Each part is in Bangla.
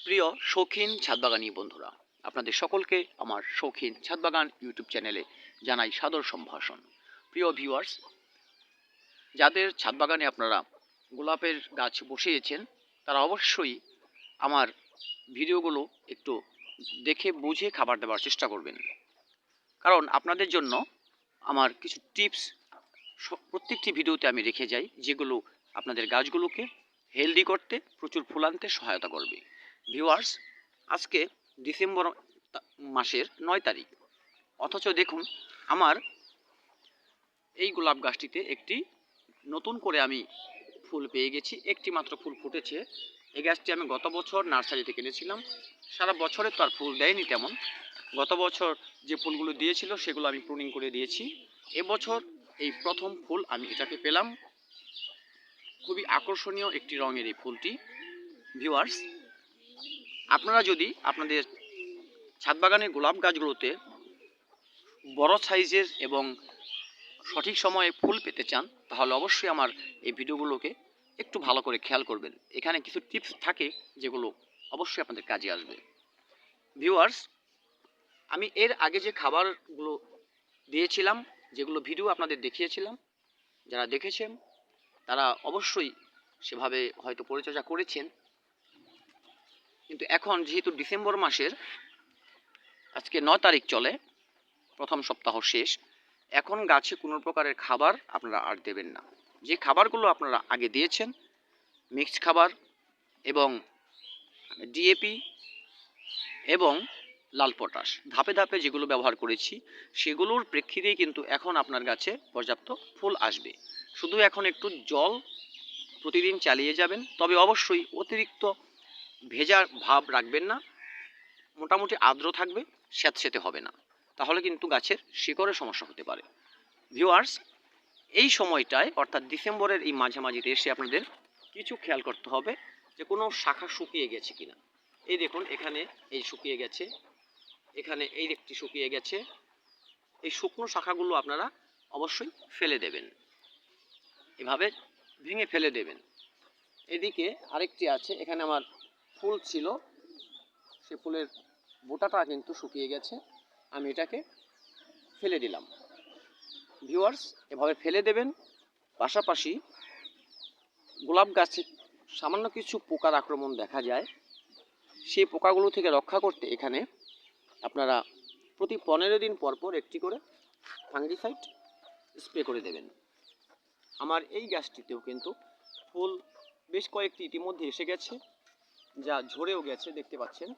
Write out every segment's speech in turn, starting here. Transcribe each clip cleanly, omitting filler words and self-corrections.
প্রিয় শৌখিন ছাদবাগানী বন্ধুরা, আপনাদের সকলকে আমার শৌখিন ছাদবাগান ইউটিউব চ্যানেলে জানাই সাদর সম্ভাষণ। প্রিয় ভিউয়ার্স, যাদের ছাদবাগানে আপনারা গোলাপের গাছ বসিয়েছেন তারা অবশ্যই আমার ভিডিওগুলো একটু দেখে বুঝে খাবার দেওয়ার চেষ্টা করবেন, কারণ আপনাদের জন্য আমার কিছু টিপস প্রত্যেকটি ভিডিওতে আমি রেখে যাই, যেগুলো আপনাদের গাছগুলোকে হেলদি করতে, প্রচুর ফুল আনতে সহায়তা করবে। ভিউয়ার্স, আজকে ডিসেম্বর মাসের 9 তারিখ, অথচ দেখুন আমার এই গোলাপ গাছটিতে একটি নতুন করে আমি ফুল পেয়ে গেছি। একটি মাত্র ফুল ফুটেছে। এই গাছটি আমি গত বছর নার্সারিতে কিনেছিলাম। সারা বছরে তো আর ফুল দেয়নি তেমন। গত বছর যে ফুলগুলো দিয়েছিল সেগুলো আমি প্রুনিং করে দিয়েছি। এবছর এই প্রথম ফুল আমি এটাকে পেলাম। খুবই আকর্ষণীয় একটি রঙের এই ফুলটি। ভিউয়ার্স, আপনারা যদি আপনাদের ছাদবাগানের গোলাপ গাছগুলোতে বড় সাইজের এবং সঠিক সময়ে ফুল পেতে চান, তাহলে অবশ্যই আমার এই ভিডিওগুলোকে একটু ভালো করে খেয়াল করবেন। এখানে কিছু টিপস থাকে যেগুলো অবশ্যই আপনাদের কাজে আসবে। ভিউয়ার্স, আমি এর আগে যে খাবারগুলো দিয়েছিলাম, যেগুলো ভিডিও আপনাদের দেখিয়েছিলাম, যারা দেখেছেন তারা অবশ্যই সেভাবে হয়তো পরিচর্যা করেছেন। কিন্তু এখন যেহেতু ডিসেম্বর মাসের আজকে 9 তারিখ চলে, প্রথম সপ্তাহ শেষ, এখন গাছে কোনো প্রকারের খাবার আপনারা আর দেবেন না। যে খাবারগুলো আপনারা আগে দিয়েছেন, মিক্সড খাবার এবং ডিএপি এবং লাল পটাশ, ধাপে ধাপে যেগুলো ব্যবহার করেছি, সেগুলোর প্রেক্ষিতেই কিন্তু এখন আপনার গাছে পর্যাপ্ত ফুল আসবে। শুধু এখন একটু জল প্রতিদিন চালিয়ে যাবেন, তবে অবশ্যই অতিরিক্ত ভেজা ভাব রাখবেন না। মোটামুটি আর্দ্র থাকবে, স্যাঁতসেঁতে হবে না, তাহলে কিন্তু গাছের শিকড়ের সমস্যা হতে পারে। ভিউয়ার্স, এই সময়টায় অর্থাৎ ডিসেম্বরের এই মাঝামাঝিতে এসে আপনাদের কিছু খেয়াল করতে হবে যে কোনো শাখা শুকিয়ে গেছে কিনা। এই দেখুন, এখানে এই শুকিয়ে গেছে, এখানে এই একটি শুকিয়ে গেছে। এই শুকনো শাখাগুলো আপনারা অবশ্যই ফেলে দেবেন, এভাবে ভেঙে ফেলে দেবেন। এদিকে আরেকটি আছে, এখানে আমার ফুল ছিল, সে ফুলের বোটাটা কিন্তু শুকিয়ে গেছে, আমি এটাকে ফেলে দিলাম। ভিউয়ার্স, এভাবে ফেলে দেবেন। পাশাপাশি গোলাপ গাছে সামান্য কিছু পোকার আক্রমণ দেখা যায়, সেই পোকাগুলো থেকে রক্ষা করতে এখানে আপনারা প্রতি 15 দিন পর পর একটি করে ফাঙ্গিসাইড স্প্রে করে দেবেন। আমার এই গাছটিতেও কিন্তু ফুল বেশ কয়েকটি ইতিমধ্যে এসে গেছে, যা ঝরেও গেছে, দেখতে পাচ্ছেন।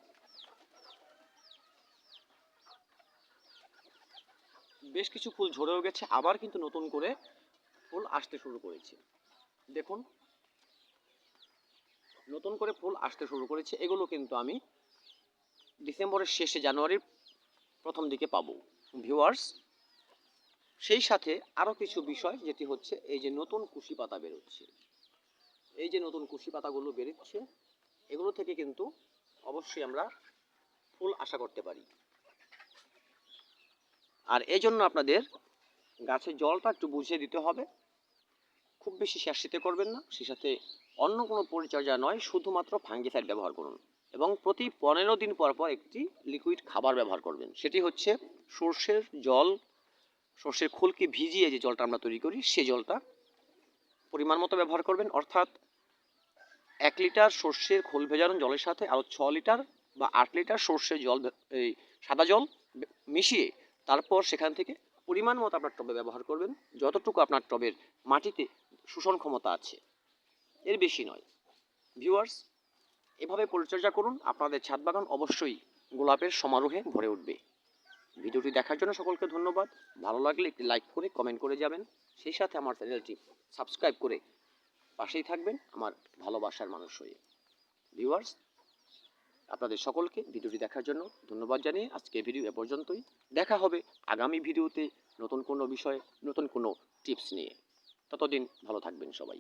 বেশ কিছু ফুল ঝরেও গেছে, আবার কিন্তু নতুন করে ফুল আসতে শুরু করেছে। দেখুন, নতুন করে ফুল আসতে শুরু করেছে। এগুলো কিন্তু আমি ডিসেম্বরের শেষে জানুয়ারির প্রথম দিকে পাবো। ভিউয়ার্স, সেই সাথে আরও কিছু বিষয়, যেটি হচ্ছে এই যে নতুন কুশি পাতা বেরোচ্ছে, এই যে নতুন কুশি পাতাগুলো বেরোচ্ছে, এগুলো থেকে কিন্তু অবশ্যই আমরা ফুল আশা করতে পারি। আর এই জন্য আপনাদের গাছের জলটা একটু বুঝিয়ে দিতে হবে। খুব বেশি স্যাঁতসেঁতে করবেন না, সে সাথে অন্য কোনো পরিচর্যা নয়, শুধুমাত্র ফাঙ্গিসাইড ব্যবহার করুন এবং প্রতি 15 দিন পর পর একটি লিকুইড খাবার ব্যবহার করবেন। সেটি হচ্ছে সর্ষের জল, সর্ষের খোলকে ভিজিয়ে যে জলটা আমরা তৈরি করি, সে জলটা পরিমাণ মতো ব্যবহার করবেন। অর্থাৎ 1 লিটার সর্ষের খোল ভেজানো জলের সাথে আরও 6 লিটার বা 8 লিটার সর্ষের জল, এই সাদা জল মিশিয়ে তারপর সেখান থেকে পরিমাণ মতো আপনার টবে ব্যবহার করবেন, যতটুকু আপনার টবের মাটিতে শোষণ ক্ষমতা আছে, এর বেশি নয়। ভিউয়ার্স, এভাবে পরিচর্যা করুন, আপনাদের ছাদ বাগান অবশ্যই গোলাপের সমারোহে ভরে উঠবে। ভিডিওটি দেখার জন্য সকলকে ধন্যবাদ। ভালো লাগলে একটি লাইক করে কমেন্ট করে যাবেন, সেই সাথে আমার চ্যানেলটি সাবস্ক্রাইব করে পাশেই থাকবেন আমার ভালোবাসার মানুষ হয়ে। ভিউয়ার্স, আপনাদের সকলকে ভিডিওটি দেখার জন্য ধন্যবাদ জানিয়ে আজকে ভিডিও এ পর্যন্তই। দেখা হবে আগামী ভিডিওতে নতুন কোনো বিষয়, নতুন কোনো টিপস নিয়ে। ততদিন ভালো থাকবেন সবাই।